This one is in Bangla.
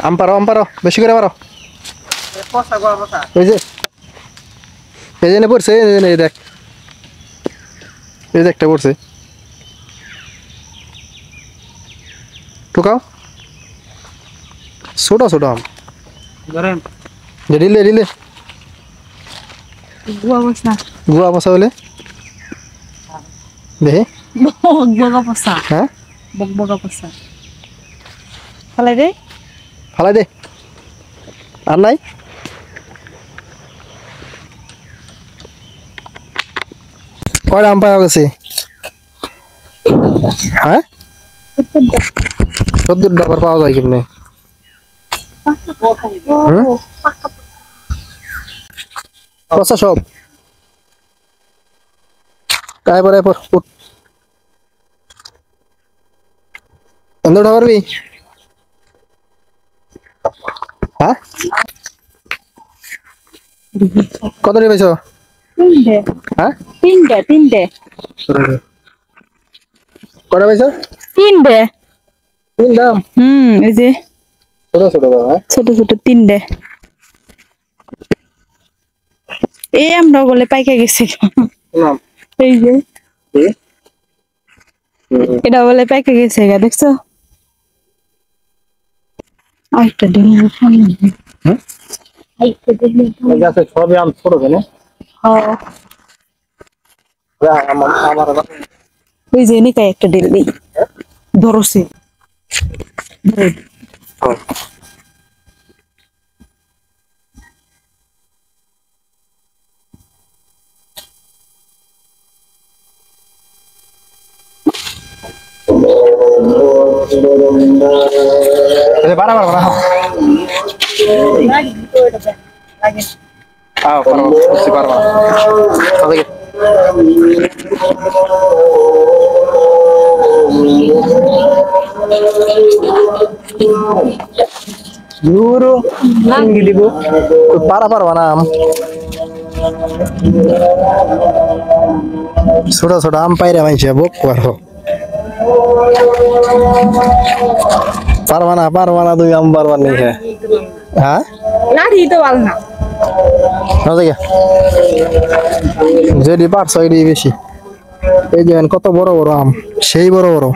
আম পারো বেশি করে পারো এই যে পড়ছে এই দেখ এই যে একটা পড়ছে টুকাও ছোট ছোট আম ধরেন দিলে গুয়া বসা বলে দেখে বগা পচা হ্যাঁ বগা পচা ফালাই দে ফালাই দে আর নাই কয়টা আম পাওয়া গেছে হ্যাঁ 70 আবার পাওয়া যায় কেমনে পচা সব তারপরে এন্দোটা পারবি হ্যাঁ কত নিয়েছ তিনটে হ্যাঁ তিনটে কটা পাইছ তিনটে তিন দাম এই যে ছোট ছোট দাম হ্যাঁ ছোট ছোট তিনটে এই আমরা বলে পাইকা গেছি নাম এই যে এটা বলে পাইকা গেছে গা দেখছো আইটা দিন হুম আইটা দিন এই গাছে সবই আম ছোট কেন আমার ওই যে নিকায় একটা ডিল দিই ধরছে বাড়া বুঝতে পারবা পারবা না ছোট ছোট আম পাইরে মাইছে বক পারবা না তুমি আম পারবা নি হ্যাঁ লাঠি তো ভালো না যদি পারছো এটাই বেশি এই যে কত বড় বড় আম সেই বড় বড়